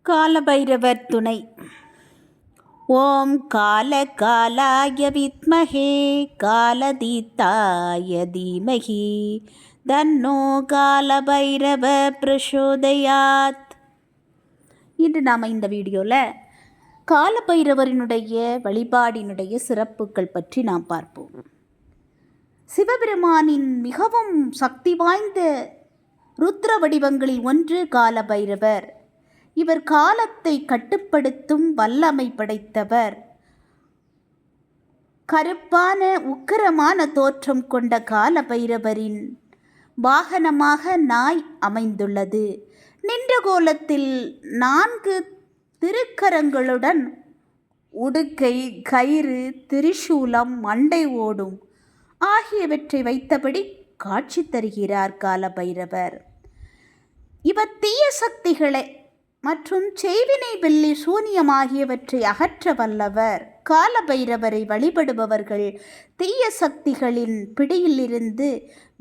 காலபைரவர் துணை. ஓம் கால காலாய வித்மஹே காலதீத்தாய தீமஹி தன்னோ காலபைரவ பிரசோதயாத். இன்று நாம் இந்த வீடியோவில் காலபைரவரினுடைய வழிபாடினுடைய சிறப்புகள் பற்றி நாம் பார்ப்போம். சிவபெருமானின் மிகவும் சக்தி வாய்ந்த ருத்ர வடிவங்களில் ஒன்று காலபைரவர். இவர் காலத்தை கட்டுப்படுத்தும் வல்லமை படைத்தவர். கருப்பான உக்கிரமான தோற்றம் கொண்ட காலபைரவரின் வாகனமாக நாய் அமைந்துள்ளது. நின்ற கோலத்தில் 4 திருக்கரங்களுடன் உடுக்கை, கயிறு, திரிசூலம், மண்டை ஓடும் ஆகியவற்றை வைத்தபடி காட்சி தருகிறார் காலபைரவர். இவர் தீய சக்திகளை மற்றும் செய்வினை, வெள்ளி, சூனியம் ஆகியவற்றை அகற்ற வல்லவர். காலபைரவரை வழிபடுபவர்கள் தீய சக்திகளின் பிடியிலிருந்து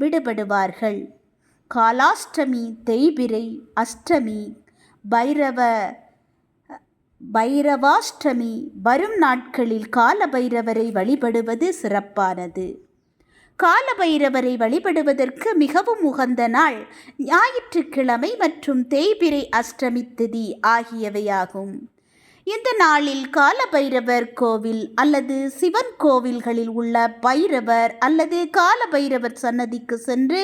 விடுபடுவார்கள். காலாஷ்டமி, தேய்பிறை, அஷ்டமி, பைரவாஷ்டமி வரும் நாட்களில் காலபைரவரை வழிபடுவது சிறப்பானது. காலபைரவரை வழிபடுவதற்கு மிகவும் உகந்த நாள் ஞாயிற்றுக்கிழமை மற்றும் தேய்பிறை அஷ்டமி திதி ஆகியவையாகும். இந்த நாளில் காலபைரவர் கோவில் அல்லது சிவன் கோவில்களில் உள்ள பைரவர் அல்லது காலபைரவர் சன்னதிக்கு சென்று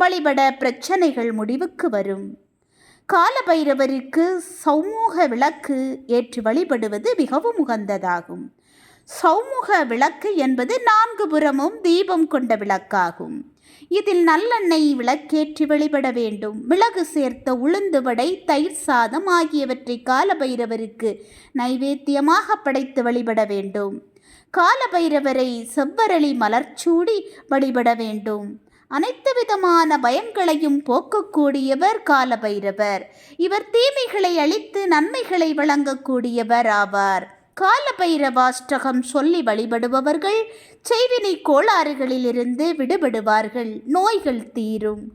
வழிபட பிரச்சனைகள் முடிவுக்கு வரும். காலபைரவருக்கு சௌமுக விளக்கு ஏற்றி வழிபடுவது மிகவும் உகந்ததாகும். சௌமுக விளக்கு என்பது 4 புறமும் தீபம் கொண்ட விளக்காகும். இதில் நல்லெண்ணெய் விளக்கேற்றி வழிபட வேண்டும். மிளகு சேர்த்த உளுந்து வடை, தயிர் சாதம் ஆகியவற்றை காலபைரவருக்கு நைவேத்தியமாக படைத்து வழிபட வேண்டும். காலபைரவரை செவ்வரளி மலர்ச்சூடி வழிபட வேண்டும். அனைத்து விதமான பயங்களையும் போக்கக்கூடியவர் காலபைரவர். இவர் தீமைகளை அழித்து நன்மைகளை வழங்கக்கூடியவர் ஆவார். காலபைரவாஷ்டகம் சொல்லி வழிபடுபவர்கள் செய்வினை கோளாறுகளிலிருந்து விடுபடுவார்கள். நோய்கள் தீரும்.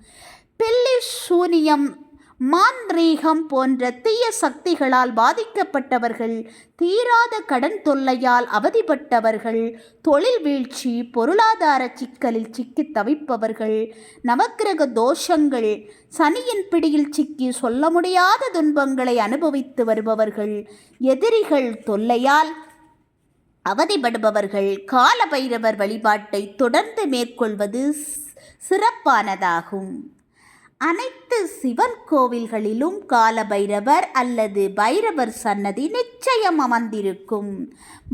பில்லி, சூனியம், மாந்திரீகம் போன்ற தீய சக்திகளால் பாதிக்கப்பட்டவர்கள், தீராத கடன் தொல்லையால் அவதிப்பட்டவர்கள், தொழில் வீழ்ச்சி, பொருளாதார சிக்கலில் சிக்கி தவிப்பவர்கள், நவக்கிரக தோஷங்கள், சனியின் பிடியில் சிக்கி சொல்ல முடியாத துன்பங்களை அனுபவித்து வருபவர்கள், எதிரிகள் தொல்லையால் அவதிப்படுபவர்கள் காலபைரவர் வழிபாட்டை தொடர்ந்து மேற்கொள்வது சிறப்பானதாகும். அனைத்து சிவன் கோவில்களிலும் காலபைரவர் அல்லது பைரவர் சன்னதி நிச்சயம் அமர்ந்திருக்கும்.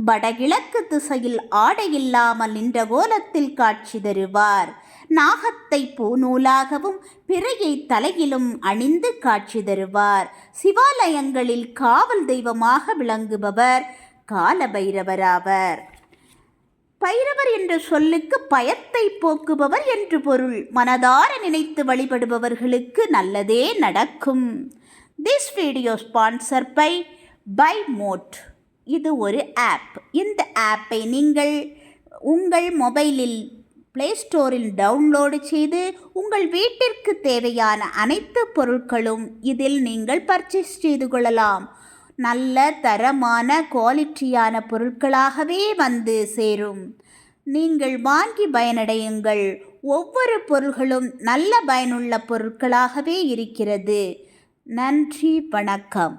வடகிழக்கு திசையில் ஆடையில்லாமல் நின்ற கோலத்தில் காட்சி தருவார். நாகத்தை பூநூலாகவும் பிறையை தலையிலும் அணிந்து காட்சி தருவார். சிவாலயங்களில் காவல் தெய்வமாக விளங்குபவர் காலபைரவராவர். பைரவர் என்ற சொல்லுக்கு பயத்தை போக்குபவர் என்று பொருள். மனதார நினைத்து வழிபடுபவர்களுக்கு நல்லதே நடக்கும். This video sponsor by Mod. இது ஒரு ஆப். இந்த ஆப்பை நீங்கள் உங்கள் மொபைலில் பிளே ஸ்டோரில் டவுன்லோடு செய்து உங்கள் வீட்டிற்கு தேவையான அனைத்து பொருட்களும் இதில் நீங்கள் பர்ச்சேஸ் செய்து கொள்ளலாம். நல்ல தரமான குவாலிட்டியான பொருட்களாகவே வந்து சேரும். நீங்கள் வாங்கி பயனடையுங்கள். ஒவ்வொரு பொருள்களும் நல்ல பயனுள்ள பொருட்களாகவே இருக்கிறது. நன்றி, வணக்கம்.